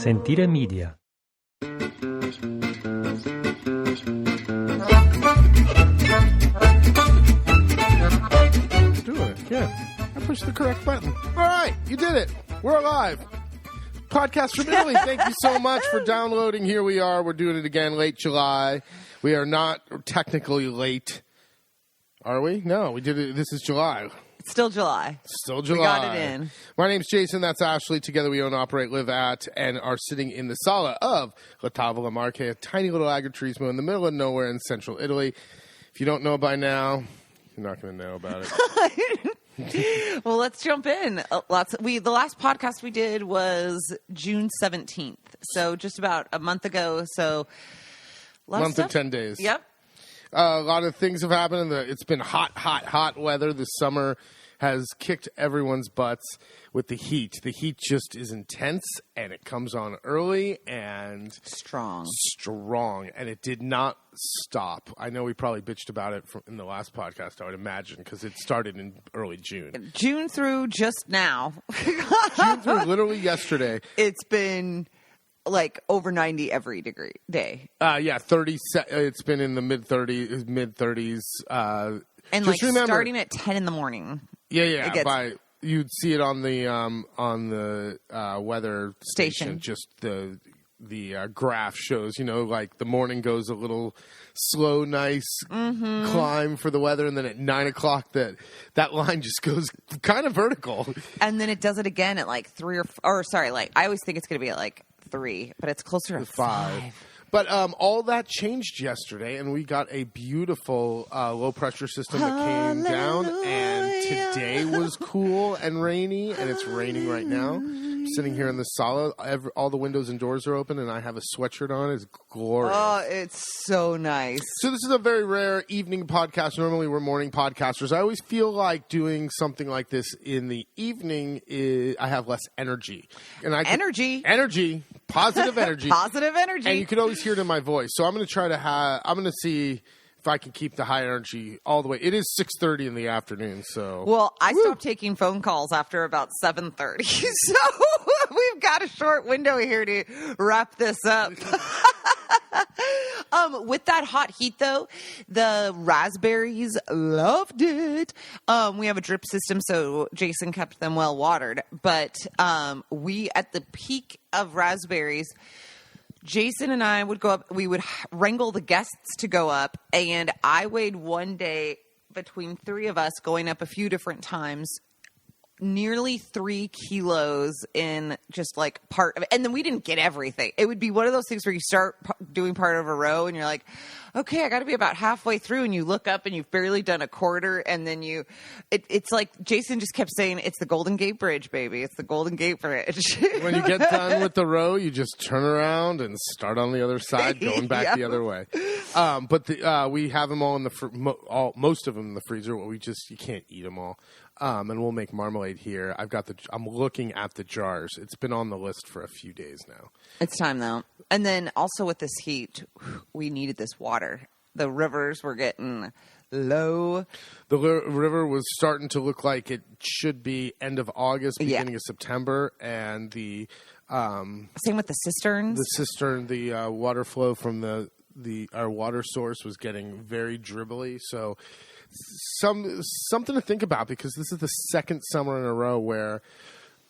Sentire Media. Doing it, yeah. I pushed the correct button. All right, you did it. We're alive. Podcast from Italy. Thank you so much for downloading. Here we are. We're doing it again, late July. We are not technically late. Are we? No, we did it. This is July. It's still July. Still July. We got it in. My name's Jason. That's Ashley. Together we own, operate, live at, and are sitting in the sala of La Tavola Marche, a tiny little agriturismo in the middle of nowhere in central Italy. If you don't know by now, you're not going to know about it. Well, let's jump in. The last podcast we did was June 17th, so just about a month ago. So, month and 10 days. Yep. A lot of things have happened. It's been hot weather. This summer has kicked everyone's butts with the heat. The heat just is intense, and it comes on early and strong, and it did not stop. I know we probably bitched about it in the last podcast, I would imagine, because it started in early June. June through just now. June through literally yesterday. It's been like over 90 every day. Yeah, 30. It's been in the mid 30s. And like starting at 10 in the morning. Yeah. You'd see it on the weather station. Just the graph shows, like the morning goes a little slow, nice climb for the weather, and then at 9 o'clock that line just goes kind of vertical. And then it does it again at like 3 I always think it's going to be at like 3, but it's closer to 5. But all that changed yesterday, and we got a beautiful low-pressure system that came down, and today was cool and rainy, and it's raining right now. I'm sitting here in the sala. All the windows and doors are open, and I have a sweatshirt on. It's glorious. Oh, it's so nice. So this is a very rare evening podcast. Normally, we're morning podcasters. I always feel like doing something like this in the evening, I have less energy. Energy. Positive energy. Positive energy. And you can always hear it in my voice. So I'm going to see if I can keep the high energy all the way. It is 6:30 in the afternoon, so. Well, I stopped taking phone calls after about 7:30. So we've got a short window here to wrap this up. With that hot heat, though, the raspberries loved it. We have a drip system, so Jason kept them well watered. But we, at the peak of raspberries, Jason and I would go up. We would wrangle the guests to go up, and I weighed one day between 3 of us going up a few different times, nearly 3 kilos in just like part of it. And then we didn't get everything. It would be one of those things where you start doing part of a row and you're like, okay, I got to be about halfway through, and you look up and you've barely done a quarter, and then it's like Jason just kept saying, it's the Golden Gate Bridge, baby. It's the Golden Gate Bridge. When you get done with the row, you just turn around and start on the other side, going back the other way. But we have them all in most of them in the freezer. You can't eat them all. And we'll make marmalade here. I'm looking at the jars. It's been on the list for a few days now. It's time, though. And then also with this heat, we needed this water. The rivers were getting low. The river was starting to look like it should be end of August, beginning of September. And the same with the cisterns. The water flow from our water source was getting very dribbly. So something to think about, because this is the second summer in a row where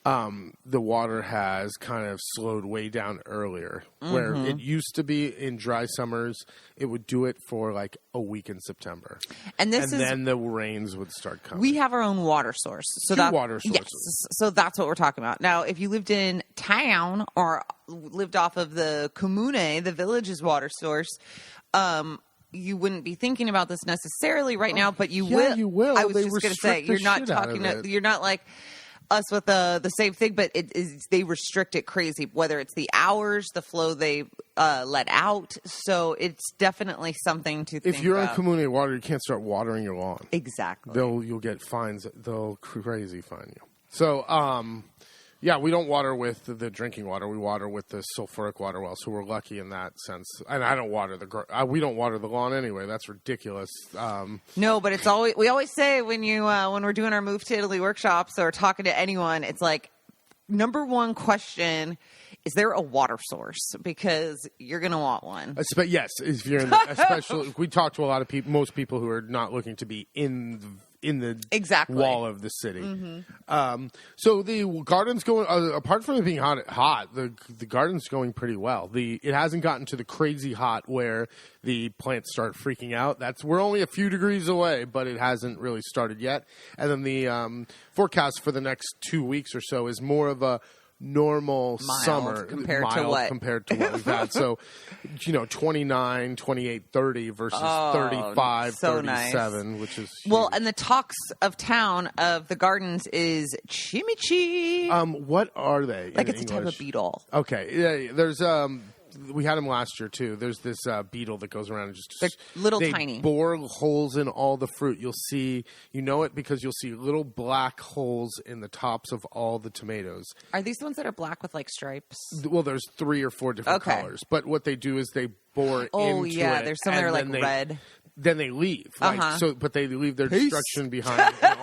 the water has kind of slowed way down earlier. Where it used to be in dry summers, it would do it for like a week in September, and then the rains would start coming. We have our own water source, water sources. Yes, so that's what we're talking about. Now, if you lived in town or lived off of the comune, the village's water source, you wouldn't be thinking about this necessarily right now, but you will. You will. I was just going to say, you're not talking. You're not like us with the same thing, but they restrict it crazy. Whether it's the hours, the flow they let out, so it's definitely something to think about. If you're on community water, you can't start watering your lawn. Exactly. You'll get fines. They'll crazy fine you. So Yeah, we don't water with the drinking water. We water with the sulfuric water well, so we're lucky in that sense. And I don't water we don't water the lawn anyway. That's ridiculous. No, but it's always we always say when we're doing our Move to Italy workshops or talking to anyone, it's like number one question is there a water source? Because you're going to want one. Yes, if you're in the, especially, we talk to a lot of people, most people who are not looking to be in the exactly. wall of the city. Mm-hmm. So the garden's going, apart from it being hot, the garden's going pretty well. It hasn't gotten to the crazy hot where the plants start freaking out. We're only a few degrees away, but it hasn't really started yet. And then the forecast for the next 2 weeks or so is more of a normal summer compared to what we've had. So, 29, 28, 30 versus 35, so 37, nice. Which is huge. Well, and the talks of town of the gardens is chimichi. What are they? Like in it's English? a type of beetle. Okay. Yeah, there's we had them last year too. There's this beetle that goes around and they're little tiny. Bore holes in all the fruit. You'll see, it because you'll see little black holes in the tops of all the tomatoes. Are these the ones that are black with like stripes? Well, there's 3 or 4 different colors. But what they do is they bore into it. There's some that are like red. Then they leave. But they leave their destruction behind, and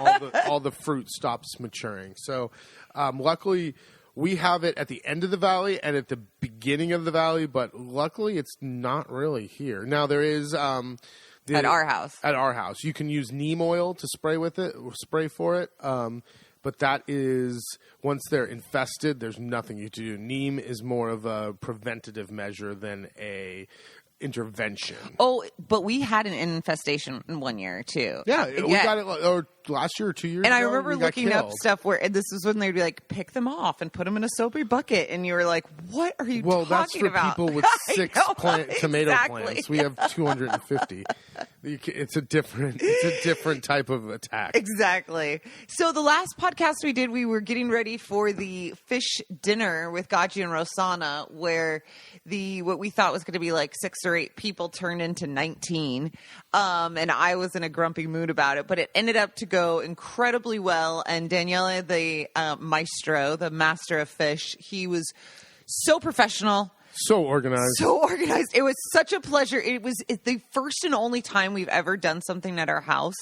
all the fruit stops maturing. So, luckily, we have it at the end of the valley and at the beginning of the valley, but luckily it's not really here. Now there is at our house. At our house, you can use neem oil to spray for it. But that is, once they're infested, there's nothing you can do. Neem is more of a preventative measure than a intervention. Oh, but we had an infestation in 1 year too. Yeah, we got it last year or 2 years ago. And I remember looking up stuff where this was when they'd be like, pick them off and put them in a soapy bucket, and you were like, what are you talking about? Well, that's for people with 6 tomato plants. We have 250. It's a different type of attack. Exactly. So the last podcast we did, we were getting ready for the fish dinner with Gaji and Rosanna, where what we thought was going to be like 6 or 8 people turned into 19. And I was in a grumpy mood about it, but it ended up to go incredibly well. And Daniele, the maestro, the master of fish, he was so professional. So organized. It was such a pleasure. It's the first and only time we've ever done something at our house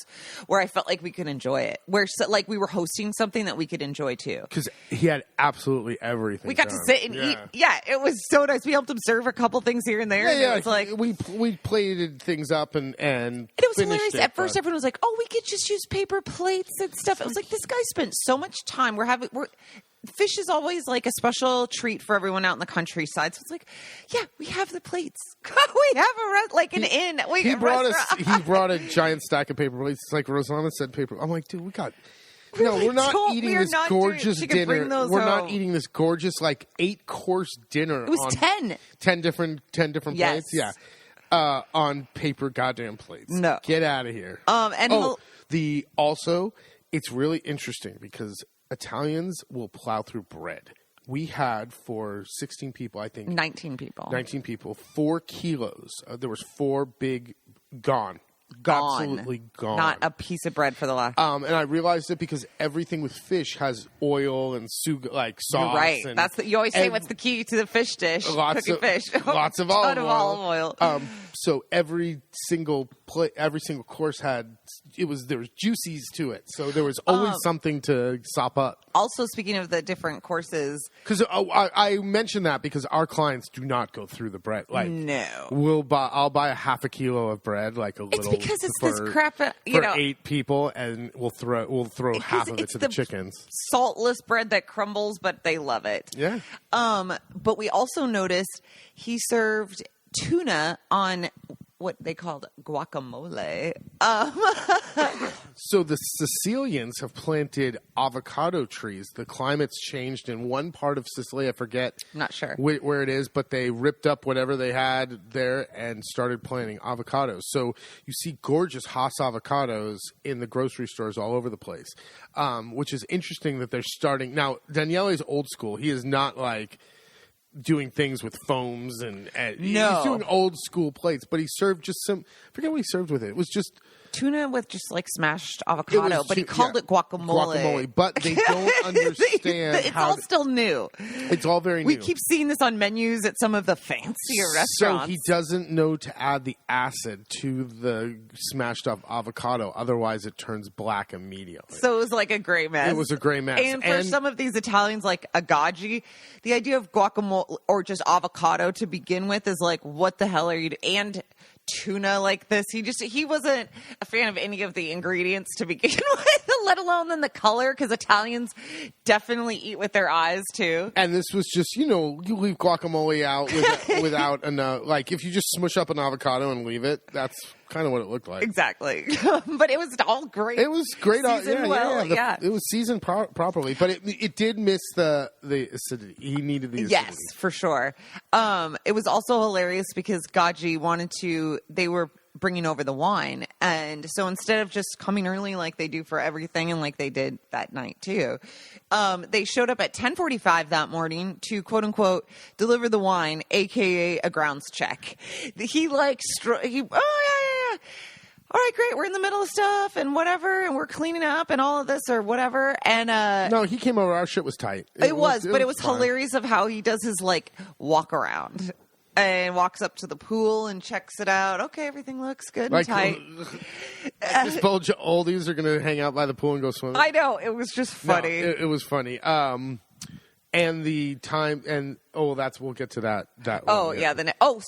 where I felt like we could enjoy it. Like we were hosting something that we could enjoy too. Because he had absolutely everything. We got to sit and eat. Yeah, it was so nice. We helped him serve a couple things here and there. Yeah, it was like we plated things up and it was hilarious. At first, everyone was like, "Oh, we could just use paper plates and stuff." It was like this guy spent so much time. Fish is always like a special treat for everyone out in the countryside. So it's like, yeah, we have the plates. We have an inn. He brought a giant stack of paper plates. It's like Rosanna said, paper. I'm like, dude, we're not eating this gorgeous dinner. We're not eating this gorgeous 8-course dinner. It was 10 different plates. Yeah, on paper goddamn plates. No, get out of here. It's really interesting because Italians will plow through bread. We had for 16 people, I think. 19 people. 4 kilos. There was 4 big gone. Absolutely gone. Not a piece of bread for the last. And I realized it because everything with fish has oil and sauce. You're right. And you always say what's the key to the fish dish? Cooking fish. Lots of olive oil. So every single course there was juices to it. So there was always something to sop up. Also, speaking of the different courses, because I mentioned that because our clients do not go through the bread. No, I'll buy a half a kilo of bread, like a little. It's because it's this crap. For 8 people, and we'll throw half of it to the chickens. Saltless bread that crumbles, but they love it. Yeah. But we also noticed he served tuna on what they called guacamole. So the Sicilians have planted avocado trees. The climate's changed in one part of Sicily. I forget. I'm not sure where it is, but they ripped up whatever they had there and started planting avocados. So you see gorgeous Hass avocados in the grocery stores all over the place, which is interesting that they're starting. Now, Daniele's old school. He is not doing things with foams and no. He's doing old school plates, but he served just some. I forget what he served with it. It was just tuna with just like smashed avocado, but he called it guacamole. Guacamole, but they don't understand it's all still new. It's all very new. We keep seeing this on menus at some of the fancier restaurants. So he doesn't know to add the acid to the smashed up avocado. Otherwise, it turns black immediately. So it was like a gray mess. It was a gray mess. And for some of these Italians, like agagi, the idea of guacamole or just avocado to begin with is like, what the hell are you doing? And tuna like this. He wasn't a fan of any of the ingredients to begin with, let alone then the color, because Italians definitely eat with their eyes too. And this was just, you leave guacamole out without enough. Like if you just smush up an avocado and leave it, that's kind of what it looked like. Exactly. But it was all great. It was great. Yeah. It was seasoned properly, but it did miss the acidity. He needed the acidity. Yes, for sure. It was also hilarious because Gaji they were bringing over the wine. And so instead of just coming early like they do for everything and like they did that night too, they showed up at 10:45 that morning to quote unquote deliver the wine, AKA a grounds check. All right, great. We're in the middle of stuff and whatever, and we're cleaning up and all of this or whatever. And no, he came over. Our shit was tight. It was hilarious of how he does his like walk around and walks up to the pool and checks it out. Okay, everything looks good and tight. This bunch of oldies are going to hang out by the pool and go swimming. I know. It was just funny. No, it was funny. And the time and we'll get to that. Oh yeah.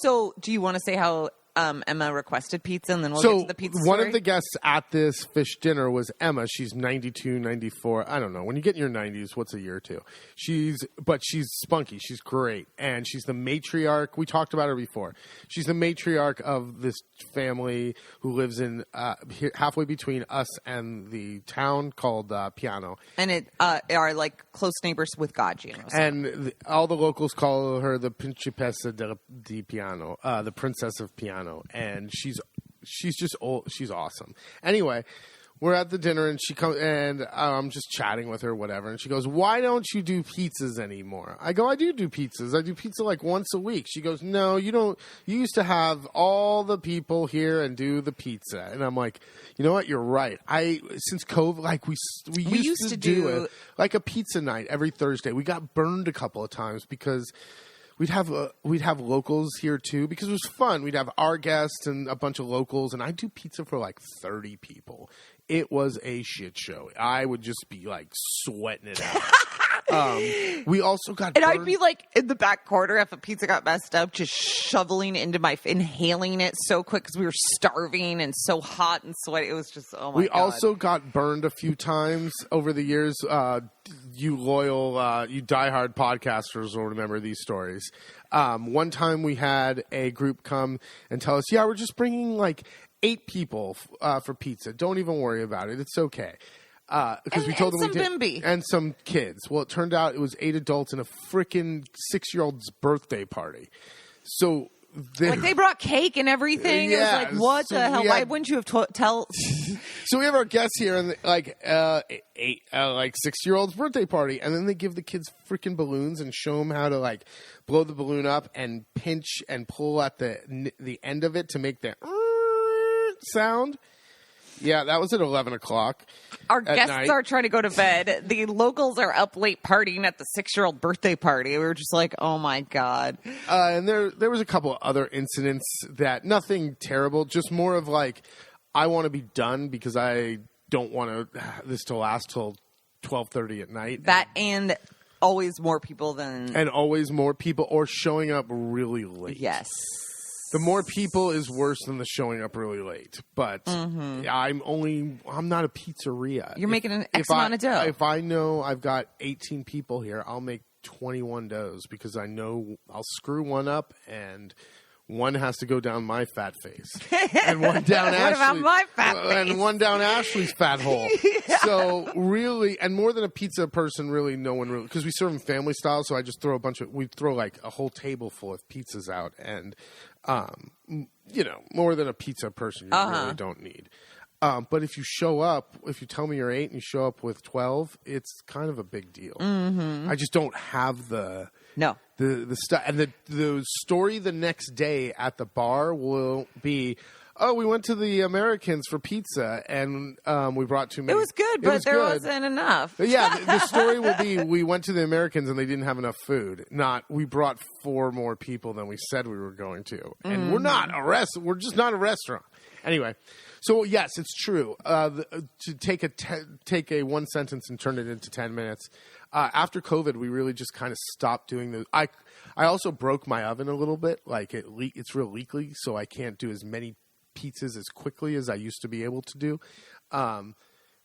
So do you want to say how Emma requested pizza, and then we'll get to the pizza one story? of the guests at this fish dinner was Emma. She's 92, 94. I don't know. When you get in your 90s, what's a year or two? She's spunky. She's great. And she's the matriarch. We talked about her before. She's the matriarch of this family who lives in halfway between us and the town called Piano. And it are like close neighbors with Gaji. And all the locals call her the Principessa di Piano, the Princess of Piano. And she's just old. She's awesome. Anyway, we're at the dinner and she comes and I'm just chatting with her, whatever. And she goes, "Why don't you do pizzas anymore?" I go, "I do pizzas. I do pizza like once a week." She goes, "No, you don't. You used to have all the people here and do the pizza." And I'm like, you know what? You're right. Since COVID, like we used to do it like a pizza night every Thursday. We got burned a couple of times because we'd have locals here too because it was fun. We'd have our guests and a bunch of locals, and I'd do pizza for like 30 people. It was a shit show. I would just be like sweating it out. We also got burned. I'd be like in the back corner if a pizza got messed up, just shoveling inhaling it so quick because we were starving and so hot and sweaty. It was just, oh my God. We also got burned a few times over the years. You loyal, you diehard podcasters will remember these stories. One time we had a group come and tell us, "Yeah, we're just bringing like 8 people for pizza. Don't even worry about it. It's okay." Because we told them we did, bimby. And some kids. Well, it turned out it was 8 adults and a freaking 6-year-old's birthday party. So they brought cake and everything. Yeah, it was like, what the hell? Why wouldn't you have tell? So we have our guests here and like 6-year-old's birthday party, and then they give the kids freaking balloons and show them how to like blow the balloon up and pinch and pull at the end of it to make the sound. Yeah, that was at 11 o'clock. Our guests are trying to go to bed. The locals are up late partying at the 6-year-old birthday party. We were just like, oh my God. And there was a couple of other incidents that nothing terrible, just more of like, I want to be done because I don't want this to last till 12:30 at night. And always more people or showing up really late. Yes. The more people is worse than the showing up really late. But I'm not a pizzeria. You're making an X amount of dough. If I know I've got 18 people here, I'll make 21 doughs because I know I'll screw one up and one has to go down my fat face. And one down What about my fat face? And one down Ashley's fat hole. Yeah. So really, and more than a pizza person, really, no one really, because we serve them family style, so I just throw we throw like a whole table full of pizzas out and, more than a pizza person, you really don't need. But if you tell me you're 8 and you show up with 12, it's kind of a big deal. Mm-hmm. I just don't have the stuff. And the story the next day at the bar will be, oh, we went to the Americans for pizza, and we brought too many. It was good, but there wasn't enough. But yeah, the story will be we went to the Americans and they didn't have enough food. Not we brought 4 more people than we said we were going to, and we're just not a restaurant. Anyway, so yes, it's true. To take a one sentence and turn it into 10 minutes. After COVID, we really just kind of stopped doing those. I also broke my oven a little bit. Like it's real leaky, so I can't do as many pizzas as quickly as I used to be able to do. And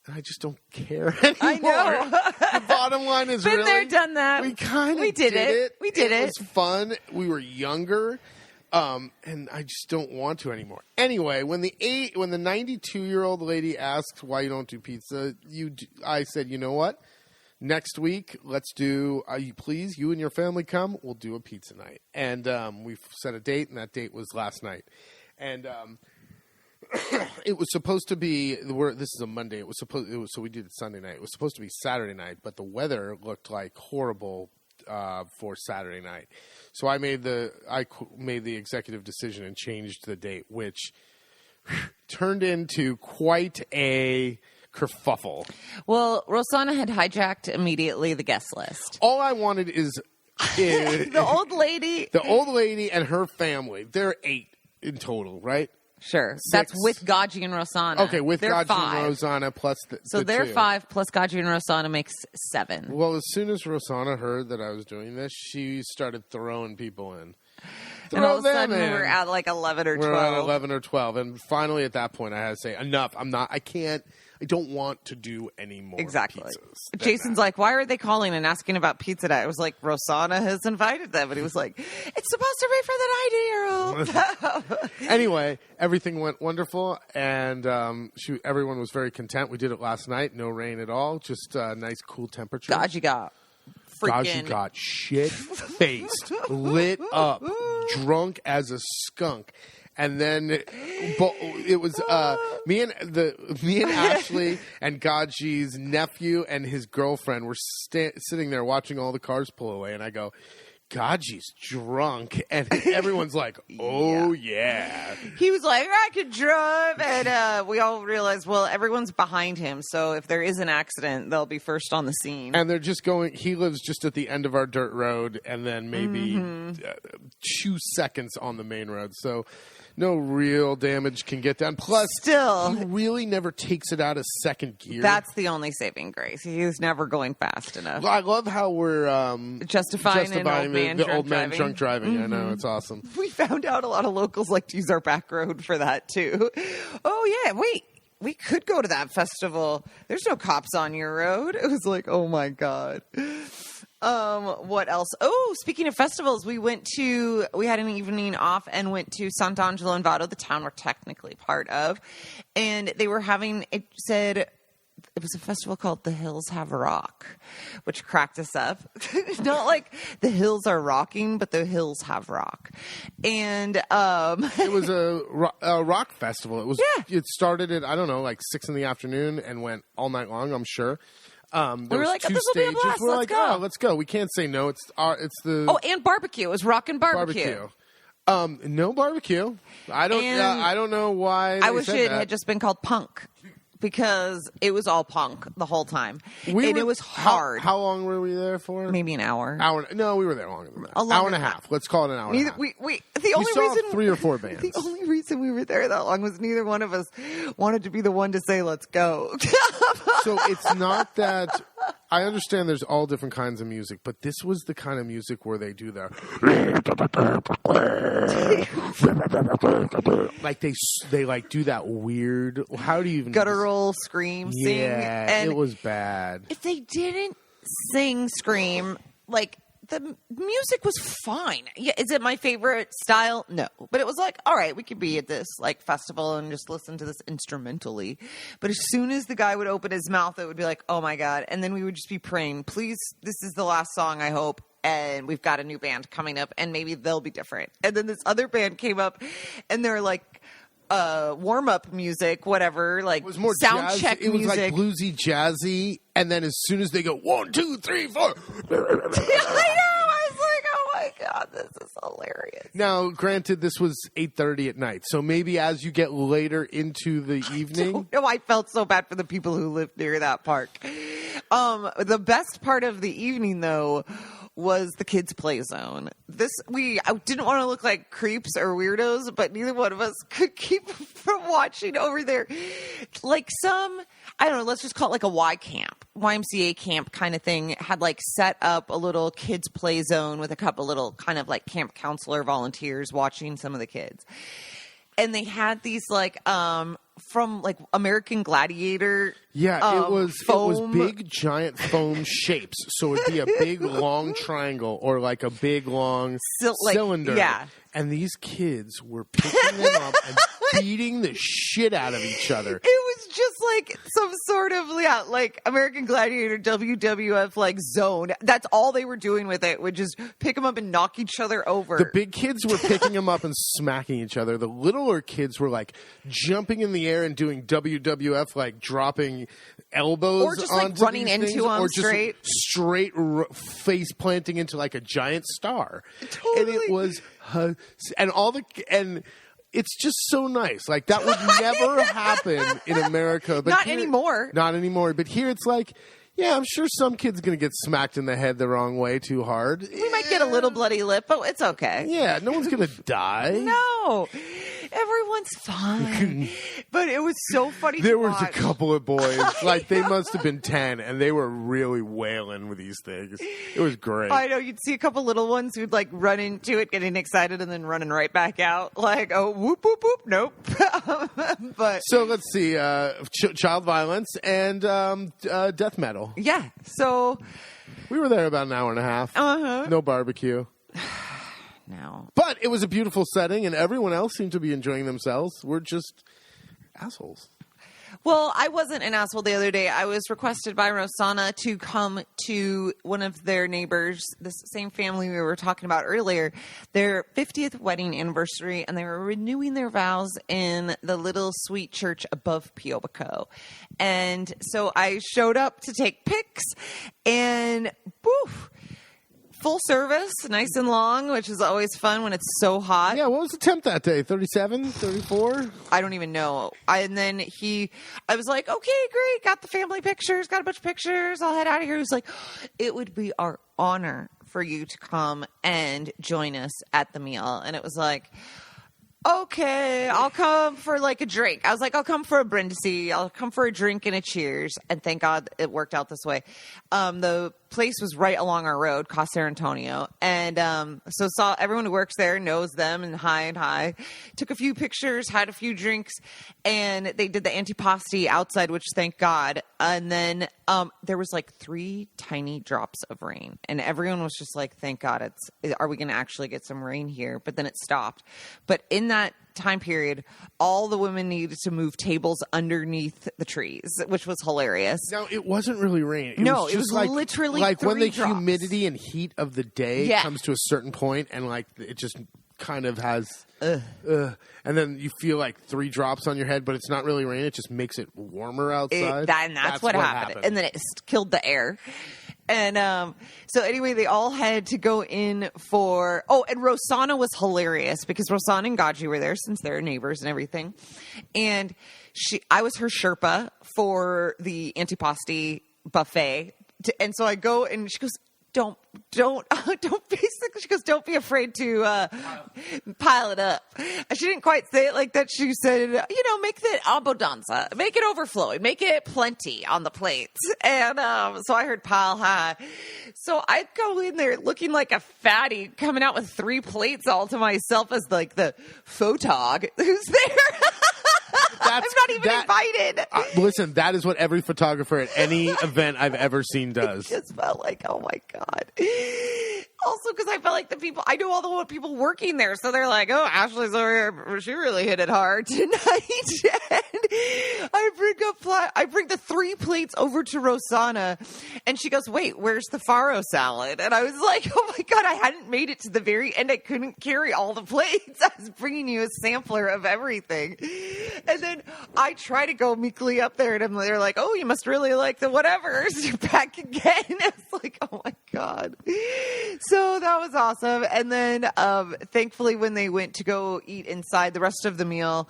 I just don't care anymore. I know. The bottom line is Been there, done that. We kind of did it. We did it. It was fun. We were younger. And I just don't want to anymore. Anyway, when the 92-year-old lady asked why you don't do pizza, I said, you know what? Next week, let's do. You and your family come. We'll do a pizza night, and we've set a date, and that date was last night, and it was supposed to be. This is a Monday. So we did it Sunday night. It was supposed to be Saturday night, but the weather looked like horrible for Saturday night. So I made the executive decision and changed the date, which turned into quite a kerfuffle. Well, Rosanna had hijacked immediately the guest list. All I wanted is the old lady and her family. They're 8 in total, right? Sure. 6. That's with Gaji and Rosanna. Okay, with Gaji and Rosanna plus the they're 2. 5 plus Gaji and Rosanna makes 7. Well, as soon as Rosanna heard that I was doing this, she started throwing people in. And all of a sudden, we're at like 11 or 12. We're at 11 or 12. And finally, at that point, I had to say, enough. I don't want to do any more pizzas. Jason's like, why are they calling and asking about pizza night? I was like, Rosanna has invited them. And he was like, it's supposed to be for the 90-year-old. Anyway, everything went wonderful. And everyone was very content. We did it last night. No rain at all. Just nice, cool temperature. Gaji got shit-faced, lit up, drunk as a skunk. And then it was me and Ashley and Gaji's nephew and his girlfriend were sitting there watching all the cars pull away. And I go, Gaji's drunk. And everyone's like, oh, yeah. He was like, I could drive. And we all realized, well, everyone's behind him. So if there is an accident, they'll be first on the scene. And they're just he lives just at the end of our dirt road and then maybe 2 seconds on the main road. So no real damage can get done. Plus, still, he really never takes it out of second gear. That's the only saving grace. He's never going fast enough. I love how we're justifying the old man drunk driving. I know, it's awesome. We found out a lot of locals like to use our back road for that too. Oh yeah, wait. We could go to that festival. There's no cops on your road. It was like, oh my God. What else? Oh, speaking of festivals, we had an evening off and went to Sant'Angelo and Vado, the town we're technically part of. And they were it was a festival called The Hills Have Rock, which cracked us up. It's not like the hills are rocking, but the hills have rock. And it was a rock festival. It started at, I don't know, like 6 in the afternoon and went all night long, I'm sure. We were like, this will be a blast. Let's go. Oh, let's go. We can't say no. It's the... Oh, and barbecue. It was rock and barbecue. No barbecue. I don't know why I wish it had just been called punk. Because it was all punk the whole time. It was hard. How long were we there for? Maybe an hour. No, we were there longer than that. Hour and a half. Let's call it an hour and a half. We saw 3 or 4 bands. The only reason we were there that long was neither one of us wanted to be the one to say, let's go. So it's not that... I understand there's all different kinds of music, but this was the kind of music where they do the... like they like do that weird... How do you even... Guttural scream, sing. Yeah, and it was bad. If they didn't sing, scream, like... The music was fine. Yeah, is it my favorite style? No. But it was like, all right, we could be at this like festival and just listen to this instrumentally. But as soon as the guy would open his mouth, it would be like, oh my God. And then we would just be praying, please, this is the last song, I hope. And we've got a new band coming up and maybe they'll be different. And then this other band came up and they're like, warm-up music, whatever, like it was more sound jazz, check it music. was like bluesy, jazzy, and then as soon as they go 1, 2, 3, 4, I know. I was like, oh my God, this is hilarious. Now, granted, this was 8:30 at night, so maybe as you get later into the evening. No, I felt so bad for the people who lived near that park. The best part of the evening, though, was the kids' play zone. I didn't want to look like creeps or weirdos, but neither one of us could keep from watching over there. Like I don't know, let's just call it like a YMCA camp kind of thing, had like set up a little kids' play zone with a couple little kind of like camp counselor volunteers watching some of the kids. And they had these like from like American Gladiator. Yeah, it was foam. big giant foam shapes. So it'd be a big long triangle or like a big long cylinder. Yeah. And these kids were picking them up and beating the shit out of each other. It was just like some sort of like American Gladiator WWF like zone. That's all they were doing with it, would just pick them up and knock each other over. The big kids were picking them up and smacking each other. The littler kids were like jumping in the air and doing WWF, like dropping elbows or just like running into things, them or just straight face planting into like a giant star. Totally. And it was and it's just so nice. Like that would never happen in America. But not anymore. Not anymore. But here it's like, yeah, I'm sure some kid's going to get smacked in the head the wrong way too hard. We might get a little bloody lip, but it's okay. Yeah, no one's going to die. No. Everyone's fine. But it was so funny There to was watch. a couple of boys, like they must have been 10, and they were really wailing with these things. It was great. I know. You'd see a couple little ones who'd like run into it, getting excited, and then running right back out. Like, oh, whoop, whoop, whoop. Nope. But so let's see. Child violence and death metal. yeah. So We were there about an hour and a half. Uh-huh. No barbecue. no. But it was a beautiful setting, and everyone else seemed to be enjoying themselves. We're just assholes. Well, I wasn't an asshole the other day. I was requested by Rosanna to come to one of their neighbors, this same family we were talking about earlier, their 50th wedding anniversary, and they were renewing their vows in the little sweet church above Piobico. And so I showed up to take pics, and poof, full service, nice and long, which is always fun when it's so hot. Yeah, what was the temp that day? 37, 34? I don't even know. I was like, okay, great. Got the family pictures, got a bunch of pictures. I'll head out of here. He was like, it would be our honor for you to come and join us at the meal. And it was like, okay, I'll come for like a drink. I was like, I'll come for a Brindisi. I'll come for a drink and a cheers. And thank God it worked out this way. The place was right along our road, Casa Antonio. And so saw everyone who works there, knows them, and hi. Took a few pictures, had a few drinks, and they did the antipasti outside, which thank God. And then there was like 3 tiny drops of rain. And everyone was just like, thank God, are we going to actually get some rain here? But then it stopped. But in that time period, all the women needed to move tables underneath the trees, which was hilarious. Now, it wasn't really rain. It was like, literally like when the drops. humidity and heat of the day comes to a certain point, and like it just kind of has, and then you feel like 3 drops on your head, but it's not really rain. It just makes it warmer outside. That's what happened. And then it killed the air. And so anyway, they all had to go in for... Oh, and Rosanna was hilarious because Rosanna and Gaji were there since they're neighbors and everything. And I was her Sherpa for the antipasti buffet. And so I go and she goes, don't basically, she goes, don't be afraid to pile it up. She didn't quite say it like that. She said, make the abundanza, make it overflowing, make it plenty on the plates. And so I heard pile high. So I go in there looking like a fatty, coming out with 3 plates all to myself as like the photog who's there. I'm not even invited. Listen, that is what every photographer at any event I've ever seen does. It just felt like, oh my God. Also, because I felt like I knew all the people working there, so they're like, oh, Ashley's over here. She really hit it hard tonight. And I bring the 3 plates over to Rosanna, and she goes, wait, where's the farro salad? And I was like, oh my God, I hadn't made it to the very end. I couldn't carry all the plates. I was bringing you a sampler of everything. And then I try to go meekly up there, and they're like, oh, you must really like the whatevers. You're back again. It's like, oh my God. So that was awesome. And then thankfully when they went to go eat inside the rest of the meal,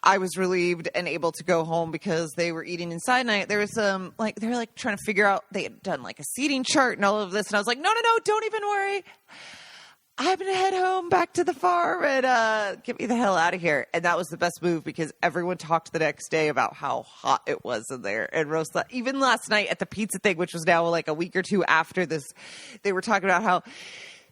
I was relieved and able to go home because they were eating inside. And there was some, they were trying to figure out, they had done a seating chart and all of this. And I was like, no, don't even worry. I'm going to head home back to the farm and get me the hell out of here. And that was the best move because everyone talked the next day about how hot it was in there. And even last night at the pizza thing, which was now a week or two after this, they were talking about how,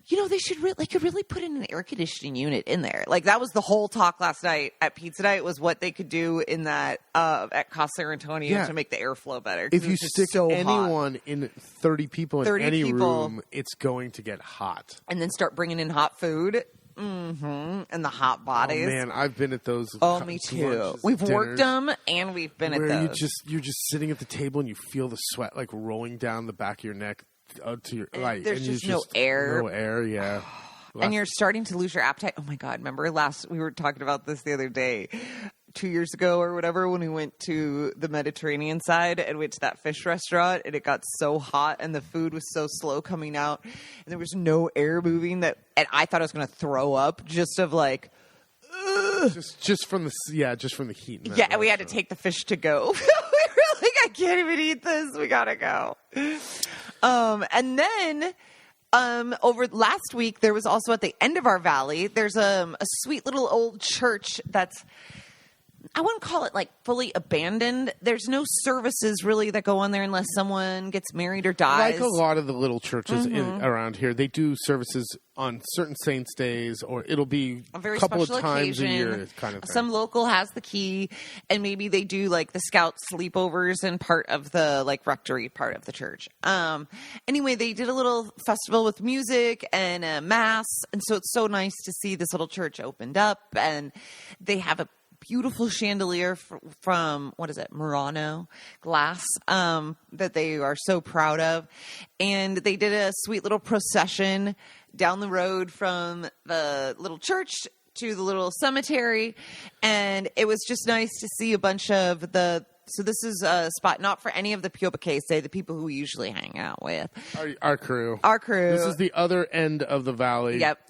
they could really put in an air conditioning unit in there. That was the whole talk last night at pizza night was what they could do in that at Casa Antonio to make the airflow better. If you stick anyone in 30 people in any room, it's going to get hot. And then start bringing in hot food. Mm-hmm. And the hot bodies. Oh, man, I've been at those. Oh, me too. We've worked them, and we've been at those. You're just sitting at the table, and you feel the sweat rolling down the back of your neck to your there's just no air. No air, yeah. And you're starting to lose your appetite. Oh my God! Remember we were talking about this the other day. 2 years ago or whatever, when we went to the Mediterranean side and went to that fish restaurant, and it got so hot and the food was so slow coming out and there was no air moving and I thought I was going to throw up just of just from the heat. Yeah, and we had to take the fish to go. We were like, I can't even eat this. We gotta go. And then over last week, there was also at the end of our valley, there's a sweet little old church that's, I wouldn't call it fully abandoned. There's no services really that go on there unless someone gets married or dies. Like a lot of the little churches around here, they do services on certain saints' days, or it'll be a couple of times a year kind of thing. Some local has the key, and maybe they do the scout sleepovers and part of the rectory part of the church. Anyway, they did a little festival with music and a mass, and so it's so nice to see this little church opened up, and they have a beautiful chandelier from what is it, Murano glass that they are so proud of. And they did a sweet little procession down the road from the little church to the little cemetery. And it was just nice to see a bunch of so this is a spot not for any of the Piobaquese, the people who we usually hang out with. Our crew. Our crew. This is the other end of the valley. Yep.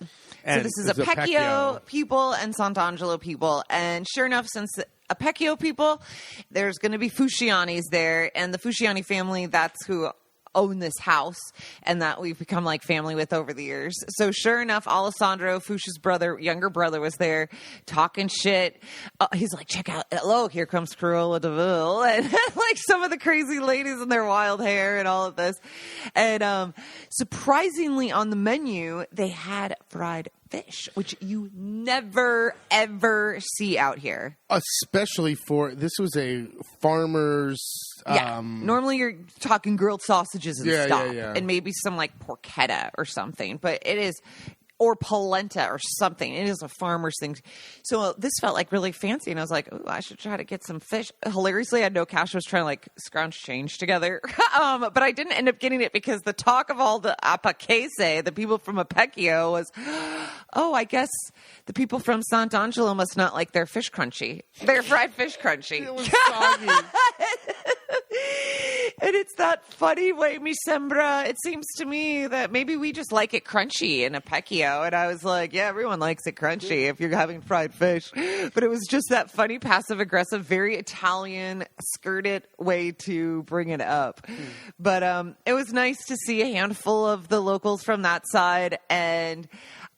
So this is Apecchio people and Sant'Angelo people. And sure enough, since the Apecchio people, there's going to be Fusciani's there. And the Fusciani family, that's who own this house and that we've become family with over the years. So sure enough, Alessandro, Fuscia's younger brother, was there talking shit. He's like, check out, hello, here comes Cruella de Vil. And some of the crazy ladies in their wild hair and all of this. And surprisingly on the menu, they had fried fish, which you never, ever see out here. Especially this was a farmer's... normally you're talking grilled sausages and stuff, and maybe some porchetta or something, but it is... or polenta or something. It is a farmer's thing. So this felt really fancy. And I was like, ooh, I should try to get some fish. Hilariously, I had no cash. I was trying to scrounge change together. But I didn't end up getting it because the talk of all the Apacese, the people from Apecchio, was, oh, I guess the people from Sant'Angelo must not like their fish crunchy. Their fried fish crunchy. It was soggy. And it's that funny way, mi sembra. It seems to me that maybe we just like it crunchy in Apecchio. And I was like, yeah, everyone likes it crunchy if you're having fried fish. But it was just that funny, passive-aggressive, very Italian, skirted way to bring it up. But it was nice to see a handful of the locals from that side. And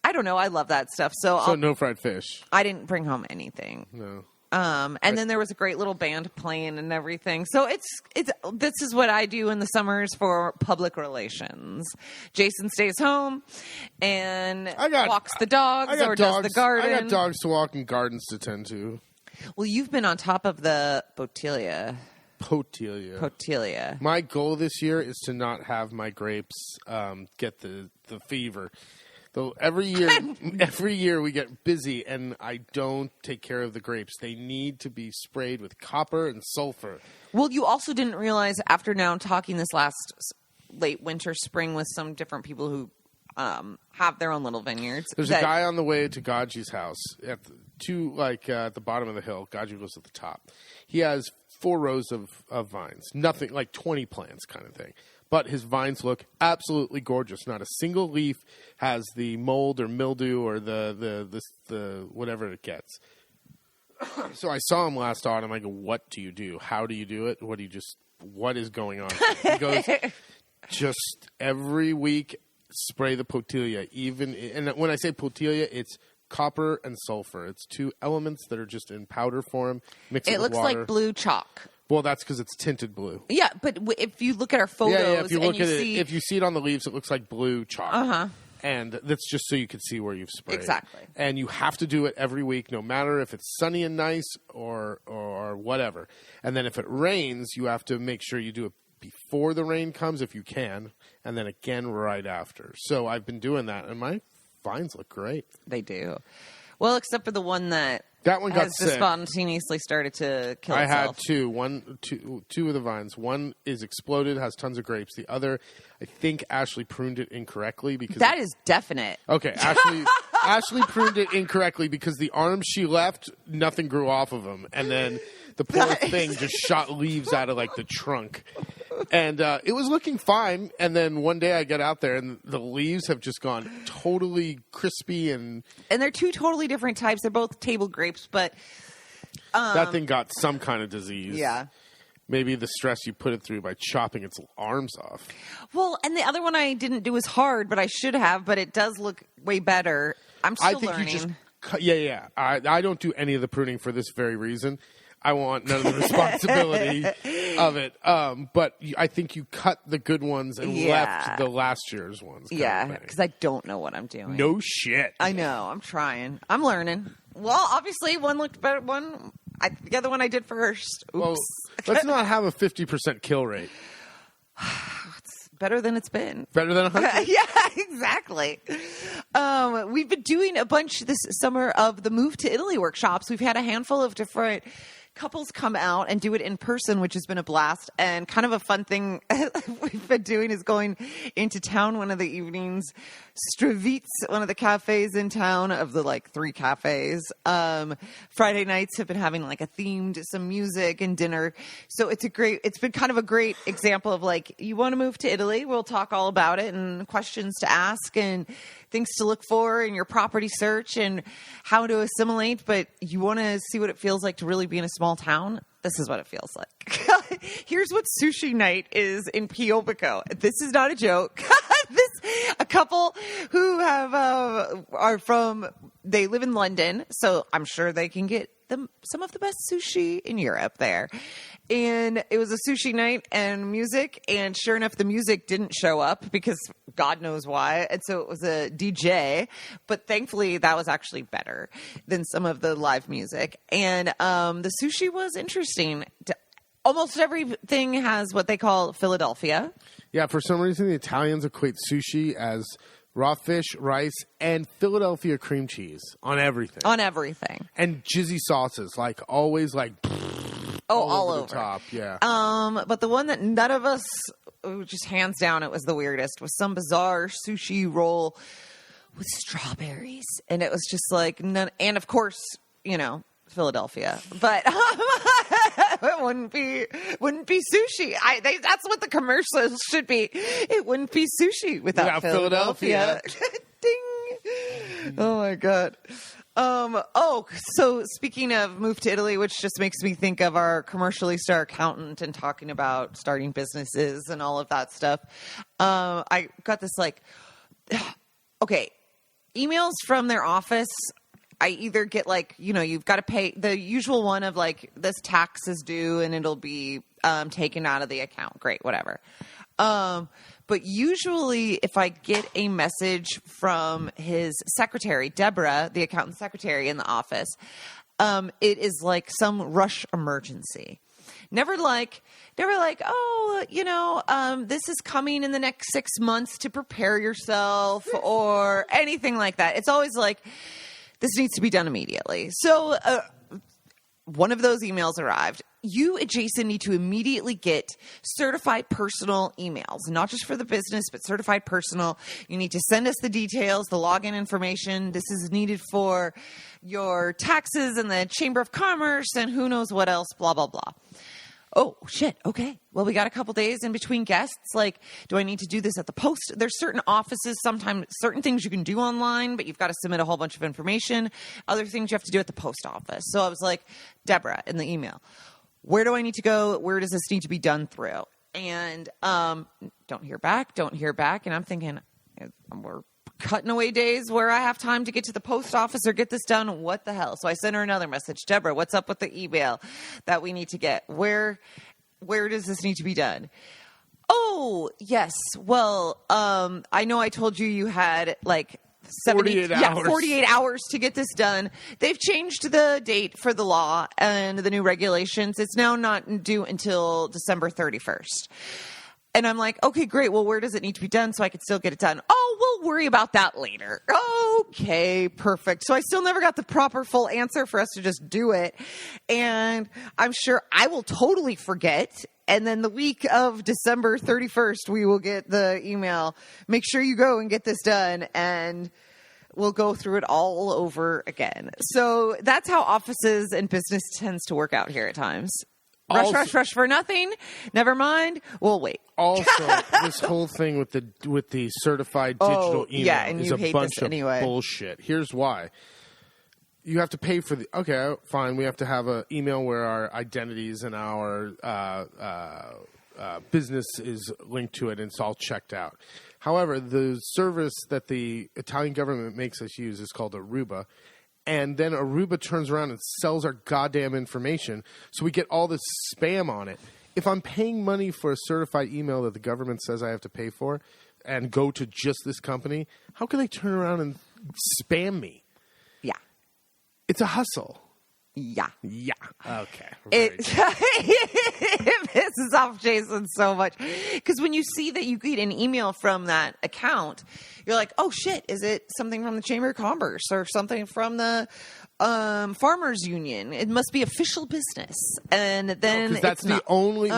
I don't know, I love that stuff. So no fried fish. I didn't bring home anything. No. And then there was a great little band playing and everything. So this is what I do in the summers for public relations. Jason stays home and walks the dogs or does the garden. I got dogs to walk and gardens to tend to. Well, you've been on top of the Potilia. My goal this year is to not have my grapes get the fever. So every year we get busy, and I don't take care of the grapes. They need to be sprayed with copper and sulfur. Well, you also didn't realize after now talking this last late winter, spring with some different people who have their own little vineyards. There's a guy on the way to Gaji's house at the bottom of the hill. Gaji goes at the top. He has 4 rows of vines, nothing 20 plants kind of thing. but his vines look absolutely gorgeous. Not a single leaf has the mold or mildew or the whatever it gets. So I saw him last autumn. I go, what do you do? How do you do it? What is going on? He goes, just every week spray the potilia. And when I say potilia, it's copper and sulfur. It's two elements that are just in powder form. Mix it with looks water. like blue chalk. Well, that's because it's tinted blue. Yeah, but if you look at our photos, if you see it on the leaves, it looks like blue chalk. Uh-huh. And that's just so you can see where you've sprayed. Exactly. And you have to do it every week, no matter if it's sunny and nice or whatever. And then if it rains, you have to make sure you do it before the rain comes if you can, and then again right after. So I've been doing that, and my vines look great. They do. Well, except for the one that one got sick. Spontaneously started to kill itself. I had two of the vines. One is exploded, has tons of grapes. The other, I think Ashley pruned it incorrectly because that is definite. Okay, Ashley pruned it incorrectly because the arms she left, nothing grew off of them, and then the poor thing just shot leaves out of like the trunk. And it was looking fine, and then one day I get out there, and the leaves have just gone totally crispy. And they're two totally different types. They're both table grapes, but... that thing got some kind of disease. Yeah. Maybe the stress you put it through by chopping its arms off. Well, and the other one I didn't do as hard, but I should have, but it does look way better. I'm still learning. I don't do any of the pruning for this very reason. I want none of the responsibility of it. But I think you cut the good ones and left the last year's ones. Yeah, because I don't know what I'm doing. No shit. I know. I'm trying. I'm learning. Well, obviously, one looked better. The other one I did first. Oops. Well, let's not have a 50% kill rate. It's better than it's been. Better than 100? Yeah, exactly. We've been doing a bunch this summer of the Move to Italy workshops. We've had a handful of different couples come out and do it in person, which has been a blast. And kind of a fun thing we've been doing is going into town one of the evenings. Stravitz, one of the cafes in town of the like 3 cafes. Friday nights have been having like a themed, some music and dinner. So it's been kind of a great example of like, you want to move to Italy? We'll talk all about it and questions to ask and things to look for in your property search and how to assimilate. But you want to see what it feels like to really be in a small town? This is what it feels like. Here's what sushi night is in Piobico. This is not a joke. A couple who they live in London, so I'm sure they can get some of the best sushi in Europe there. And it was a sushi night and music, and sure enough, the music didn't show up because God knows why. And so it was a DJ, but thankfully that was actually better than some of the live music. And the sushi was interesting. Almost everything has what they call Philadelphia. Yeah, for some reason, the Italians equate sushi as raw fish, rice, and Philadelphia cream cheese on everything. On everything. And jizzy sauces, like always like... all over the top, yeah. But the one that none of us, just hands down, it was the weirdest, was some bizarre sushi roll with strawberries. And it was just like, none, and of course, Philadelphia. But it wouldn't be sushi. That's what the commercials should be. It wouldn't be sushi without Philadelphia. Ding. Oh my God. So speaking of move to Italy, which just makes me think of our commercialista accountant and talking about starting businesses and all of that stuff. I got this emails from their office. I either get you've got to pay the usual one of this tax is due and it'll be taken out of the account. Great, whatever. But usually if I get a message from his secretary, Deborah, the accountant secretary in the office, it is like some rush emergency. Never like, this is coming in the next 6 months to prepare yourself or anything like that. It's always like, this needs to be done immediately. So one of those emails arrived. You and Jason need to immediately get certified personal emails, not just for the business, but certified personal. You need to send us the details, the login information. This is needed for your taxes and the Chamber of Commerce and who knows what else, blah, blah, blah. oh shit, okay, well, we got a couple days in between guests. Like, do I need to do this at the post? There's certain offices, sometimes certain things you can do online, but you've got to submit a whole bunch of information. Other things you have to do at the post office. So I was like, Deborah, in the email, where do I need to go? Where does this need to be done through? And don't hear back. And I'm thinking, we're cutting away days where I have time to get to the post office or get this done. What the hell? So I sent her another message. Deborah, what's up with the email that we need to get? Where does this need to be done? Oh, yes. Well, I know I told you had like 48 hours. 48 hours to get this done. They've changed the date for the law and the new regulations. It's now not due until December 31st. And I'm like, okay, great. Well, where does it need to be done so I can still get it done? Oh, we'll worry about that later. Okay, perfect. So I still never got the proper full answer for us to just do it. And I'm sure I will totally forget. And then the week of December 31st, we will get the email. Make sure you go and get this done. And we'll go through it all over again. So that's how offices and business tends to work out here at times. Rush for nothing. Never mind. We'll wait. Also, this whole thing with the certified digital email and is you a hate bunch this of anyway. bullshit. Here's why. You have to pay for the... Okay, fine. We have to have an email where our identities and our business is linked to it, and it's all checked out. However, the service that the Italian government makes us use is called Aruba. And then Aruba turns around and sells our goddamn information. So we get all this spam on it. If I'm paying money for a certified email that the government says I have to pay for and go to just this company, how can they turn around and spam me? Yeah. It's a hustle. Yeah. Yeah. Okay. It pisses off Jason so much. Because when you see that you get an email from that account, you're like, oh, shit, is it something from the Chamber of Commerce or something from the Farmers Union? It must be official business. And then because that's the only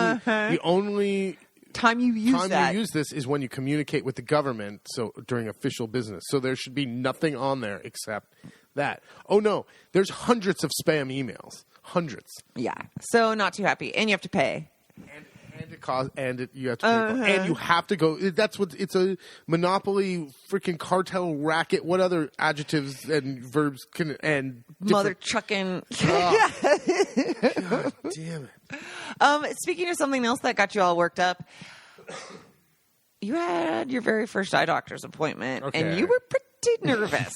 time you use this is when you communicate with the government, so during official business. So there should be nothing on there except that. Oh, no. There's hundreds of spam emails. Hundreds. Yeah. So not too happy. And you have to pay. And it costs, you have to pay for, and you have to go. It's a monopoly, freaking cartel racket. What other adjectives and verbs can, and mother chucking. God damn it. Speaking of something else that got you all worked up, you had your very first eye doctor's appointment, and you were pretty nervous.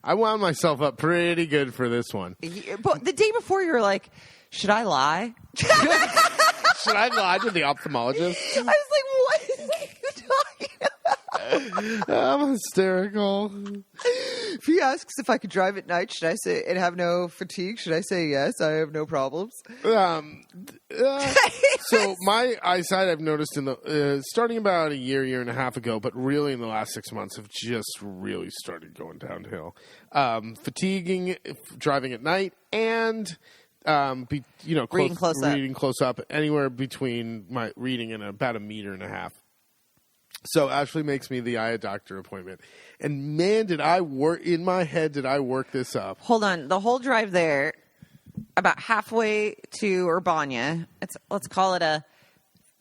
I wound myself up pretty good for this one. But the day before, you were like, should I lie? Should I lie to the ophthalmologist? I was like, what are you talking about? I'm hysterical. If he asks if I could drive at night, should I say and have no fatigue? Should I say yes? I have no problems. So my eyesight, I've noticed in the starting about a year and a half ago, but really in the last 6 months, have just really started going downhill. Fatiguing, driving at night, and reading close up, anywhere between my reading and about 1.5 meters. So Ashley makes me the eye doctor appointment. And man, did I work this up. Hold on. The whole drive there, about halfway to Urbana, let's call it a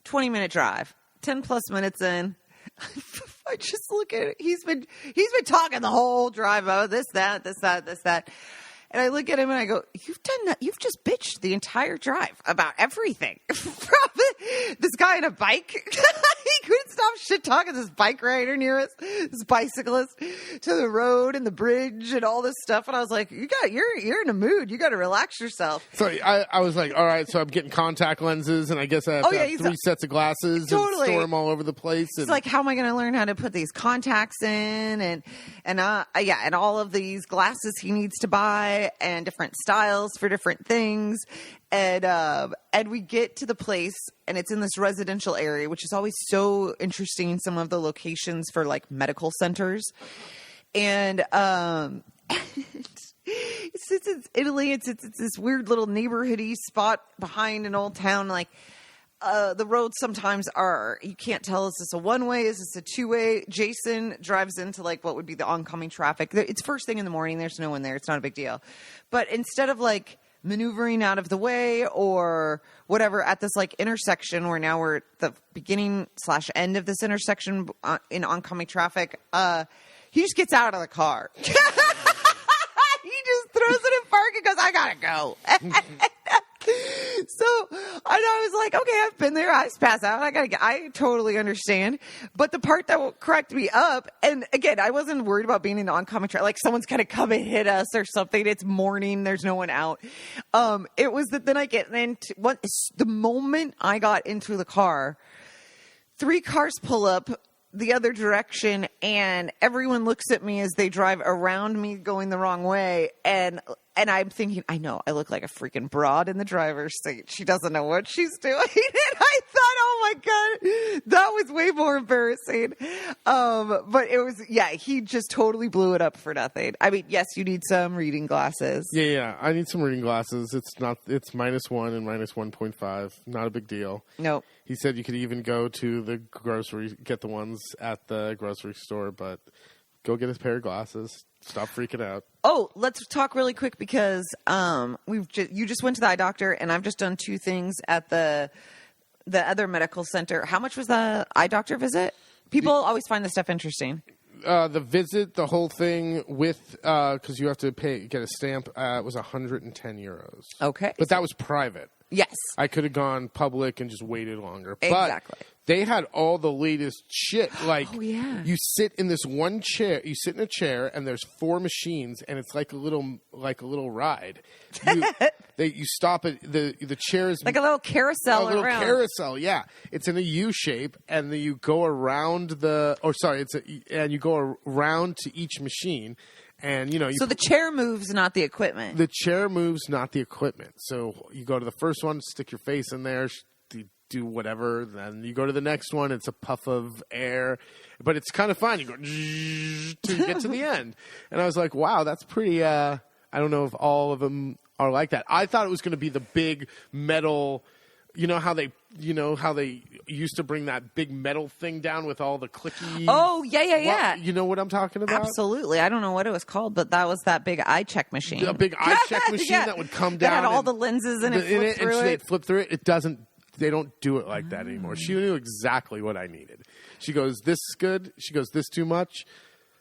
20-minute drive. 10 plus minutes in, I just look at it. He's been talking the whole drive about this, that. And I look at him and I go, you've just bitched the entire drive about everything. This guy on a bike, he couldn't stop shit talking this bike rider near us, this bicyclist, to the road and the bridge and all this stuff. And I was like, you're in a mood. You got to relax yourself. So I was like, all right, so I'm getting contact lenses and I guess I have to have 3 sets of glasses and store them all over the place. It's like, how am I going to learn how to put these contacts in and all of these glasses he needs to buy and different styles for different things. And we get to the place and it's in this residential area, which is always so interesting. Some of the locations for like medical centers. And, it's in Italy. It's this weird little neighborhoody spot behind an old town. Like, the roads sometimes you can't tell, is this a one-way? Is this a two-way? Jason drives into like what would be the oncoming traffic. It's first thing in the morning. There's no one there. It's not a big deal. But instead of like maneuvering out of the way or whatever at this like intersection where now we're at the beginning/end of this intersection in oncoming traffic. He just gets out of the car. He just throws it in park and goes, I gotta go. So, and I was like, okay, I've been there. I just pass out. I totally understand. But the part that cracked me up, and again, I wasn't worried about being in the oncoming traffic. Like someone's going to come and hit us or something. It's morning. There's no one out. It was that then I get into the moment I got into the car, 3 cars pull up the other direction and everyone looks at me as they drive around me going the wrong way. And I'm thinking, I know, I look like a freaking broad in the driver's seat. She doesn't know what she's doing. And I thought, oh my God, that was way more embarrassing. But it was, he just totally blew it up for nothing. I mean, yes, you need some reading glasses. Yeah. I need some reading glasses. It's -1 and -1.5. Not a big deal. Nope. He said you could even go to the grocery, get the ones at the grocery store, but go get a pair of glasses. Stop freaking out. Oh, let's talk really quick because you just went to the eye doctor and I've just done 2 things at the other medical center. How much was the eye doctor visit? People always find this stuff interesting. The visit, the whole thing with because you have to get a stamp, was 110 euros. Okay, but that was private. Yes, I could have gone public and just waited longer. Exactly. But they had all the latest shit. Like, you sit in this one chair. You sit in a chair, and there's 4 machines, and it's like a little ride. You stop at the chair is like a little carousel. Carousel, yeah. It's in a U shape, and then you go around and you go around to each machine. And, so the chair moves, not the equipment. The chair moves, not the equipment. So you go to the first one, stick your face in there, do whatever. Then you go to the next one. It's a puff of air, but it's kind of fun. You go till you get to the end. And I was like, wow, that's pretty. I don't know if all of them are like that. I thought it was going to be the big metal. You know how they used to bring that big metal thing down with all the clicky. Oh, yeah. You know what I'm talking about? Absolutely. I don't know what it was called, but that was that big eye check machine. A big eye check machine that would come down. That had all the lenses in it. They'd flip through it. It doesn't. They don't do it like that anymore. She knew exactly what I needed. She goes, "This is good." She goes, "This too much?"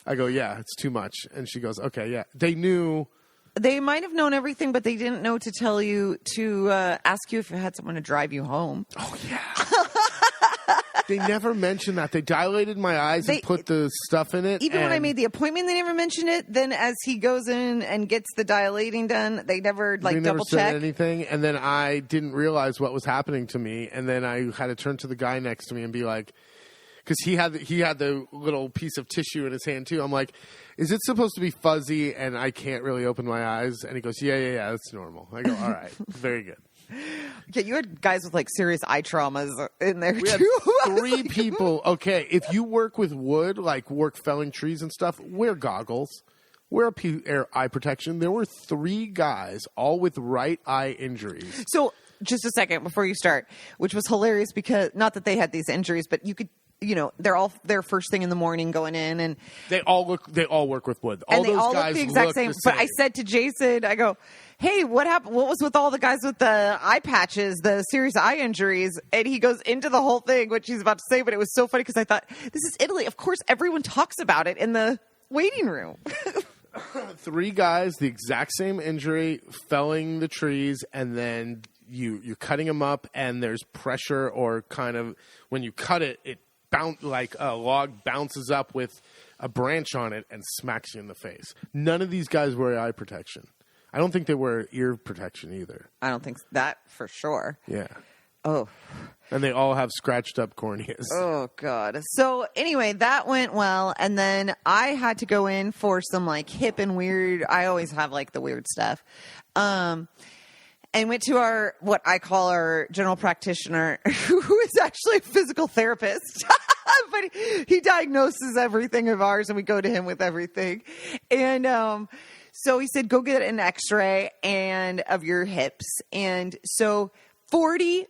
I go, "Yeah, it's too much." And she goes, "Okay, yeah." They knew. They might have known everything, but they didn't know to tell you to ask you if you had someone to drive you home. Oh, yeah. They never mentioned that. They dilated my eyes and put the stuff in it. Even when I made the appointment, they never mentioned it. Then as he goes in and gets the dilating done, they never double check anything. And then I didn't realize what was happening to me. And then I had to turn to the guy next to me and be like, because he had the little piece of tissue in his hand too. I'm like, is it supposed to be fuzzy and I can't really open my eyes? And he goes, yeah, that's normal. I go, all right, very good. Yeah, you had guys with serious eye traumas in there we too. Had 3 people. Okay, if you work with wood, work felling trees and stuff, wear goggles. Wear eye protection. There were 3 guys, all with right eye injuries. So, just a second before you start, which was hilarious because not that they had these injuries, but you could. They're all there first thing in the morning going in, and they all work with wood. All and they those all guys look the exact same. But I said to Jason, I go, "Hey, what happened? What was with all the guys with the eye patches, the serious eye injuries?" And he goes into the whole thing, which he's about to say. But it was so funny because I thought, this is Italy. Of course, everyone talks about it in the waiting room. 3 guys, the exact same injury, felling the trees, and then you're cutting them up, and there's pressure or kind of when you cut it like a log bounces up with a branch on it and smacks you in the face. None of these guys wear eye protection. I don't think they wear ear protection either. I don't think that for sure. Yeah. Oh. And they all have scratched up corneas. Oh, God. So anyway, that went well. And then I had to go in for some hip and weird. I always have the weird stuff. And went to what I call our general practitioner, who is actually a physical therapist. But he diagnoses everything of ours, and we go to him with everything. And so he said, go get an X-ray of your hips. And so $40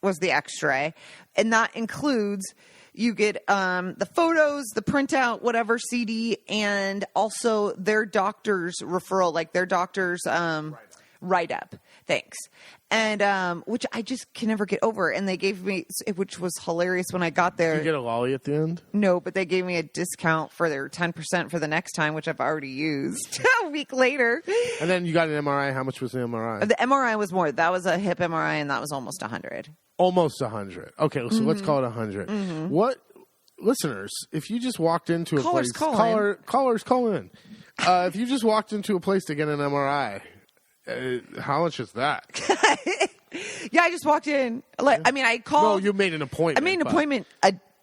was the X-ray, and that includes you get the photos, the printout, whatever CD, and also their doctor's referral, their doctor's right up. Thanks. And which I just can never get over. And they gave me, which was hilarious when I got there. Did you get a lolly at the end? No, but they gave me a discount for their 10% for the next time, which I've already used a week later. And then you got an MRI. How much was the MRI? The MRI was more. That was a hip MRI, and that was almost 100. Almost 100. Okay, so let's call it 100. What, listeners, if you just walked into a Callers, place... call in. If you just walked into a place to get an MRI, how much is that? Yeah, I just walked in. I called... No, you made an appointment. I made an appointment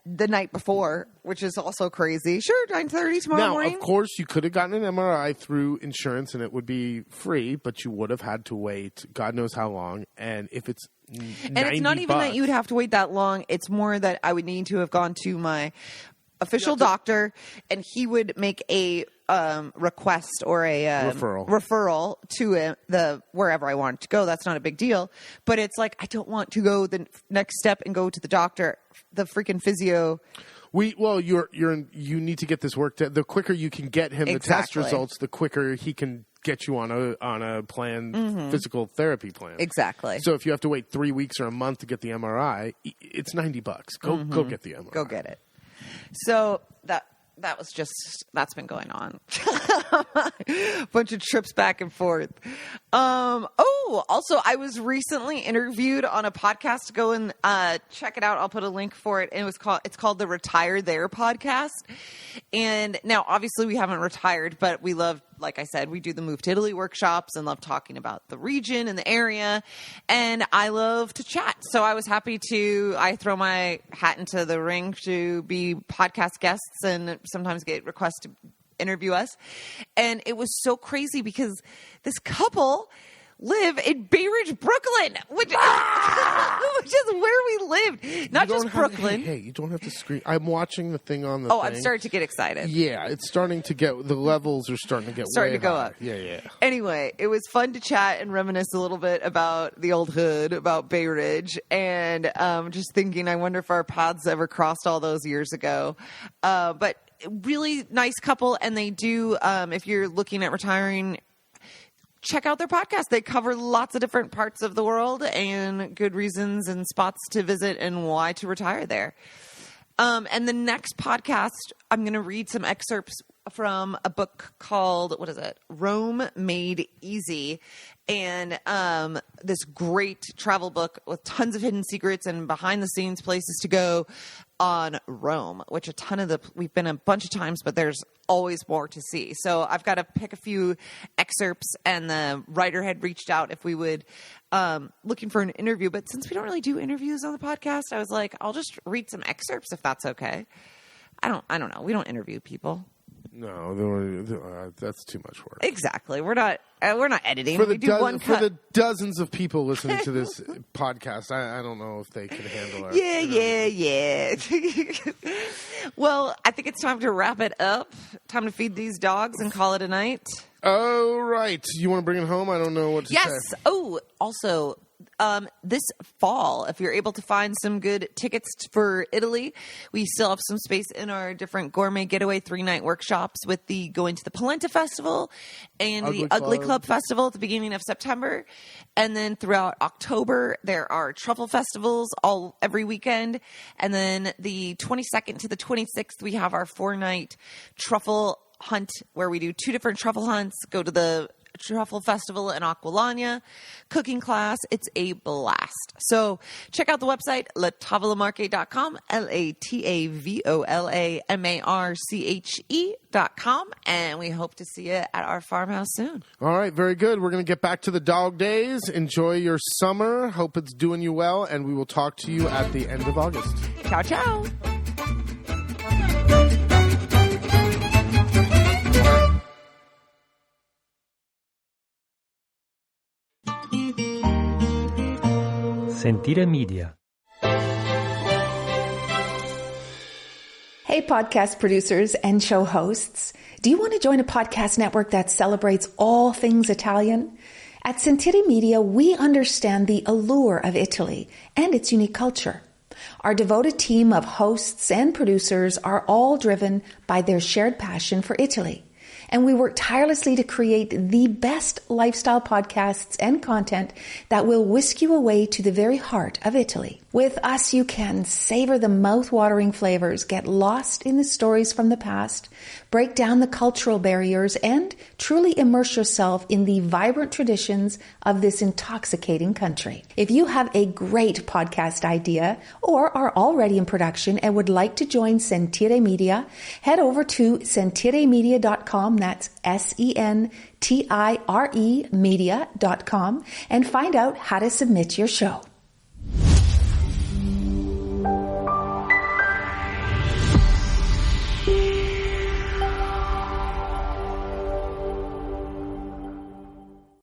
the night before, which is also crazy. Sure, 9:30 tomorrow morning. Now, of course, you could have gotten an MRI through insurance, and it would be free, but you would have had to wait God knows how long. And if it's and it's not even that you would have to wait that long. It's more that I would need to have gone to my official doctor, and he would make a request or a referral to the wherever I wanted to go. That's not a big deal, but it's like I don't want to go the next step and go to the doctor, the freaking physio. You need to get this worked out. The quicker you can get him the test results, the quicker he can get you on a planned physical therapy plan. Exactly. So if you have to wait 3 weeks or a month to get the MRI, it's $90. Go get the MRI. Go get it. So that's been going on. Bunch of trips back and forth. Also, I was recently interviewed on a podcast. Go and check it out. I'll put a link for it. And it's called the Retire There podcast. And now, obviously, we haven't retired, but we love, like I said, we do the Move to Italy workshops and love talking about the region and the area. And I love to chat. So I was happy I throw my hat into the ring to be podcast guests and sometimes get requests to interview us. And it was so crazy because this couple live in Bay Ridge, Brooklyn, which is where we lived. Not just Brooklyn. Hey, you don't have to scream. I'm watching the thing on the thing. I'm starting to get excited. Yeah, it's starting to get, the levels are starting to get starting to go high. up. Yeah. Anyway, it was fun to chat and reminisce a little bit about the old hood, about Bay Ridge, and just thinking, I wonder if our paths ever crossed all those years ago. But really nice couple, and they do, if you're looking at retiring, check out their podcast. They cover lots of different parts of the world and good reasons and spots to visit and why to retire there. And the next podcast, I'm going to read some excerpts from a book called, Rome Made Easy. And this great travel book with tons of hidden secrets and behind the scenes places to go on Rome, which we've been a bunch of times, but there's always more to see. So I've got to pick a few excerpts, and the writer had reached out if we would, looking for an interview. But since we don't really do interviews on the podcast, I was like, I'll just read some excerpts if that's okay. I don't know. We don't interview people. No, that's too much work. Exactly. We're not editing. For the dozens of people listening to this podcast, I don't know if they can handle it. Yeah. Well, I think it's time to wrap it up. Time to feed these dogs and call it a night. Oh, right. You want to bring it home? I don't know what to say. Yes. Oh, also, this fall, if you're able to find some good tickets for Italy, we still have some space in our different gourmet getaway 3-night workshops with the going to the Polenta Festival and the Ugly Club Festival at the beginning of September. And then throughout October, there are truffle festivals every weekend. And then the 22nd to the 26th, we have our 4-night truffle hunt where we do 2 different truffle hunts, go to the Truffle Festival in Aquilania, cooking class. It's a blast. So check out the website, latavolamarche.com, LATAVOLAMARCHE.com, and we hope to see you at our farmhouse soon. All right, very good. We're going to get back to the dog days. Enjoy your summer. Hope it's doing you well, and we will talk to you at the end of August. Ciao, ciao. Sentire Media. Hey, podcast producers and show hosts. Do you want to join a podcast network that celebrates all things Italian? At Sentire Media, we understand the allure of Italy and its unique culture. Our devoted team of hosts and producers are all driven by their shared passion for Italy. And we work tirelessly to create the best lifestyle podcasts and content that will whisk you away to the very heart of Italy. With us, you can savor the mouth-watering flavors, get lost in the stories from the past, break down the cultural barriers, and truly immerse yourself in the vibrant traditions of this intoxicating country. If you have a great podcast idea or are already in production and would like to join Sentire Media, head over to sentiremedia.com, that's SENTIRE media.com, and find out how to submit your show.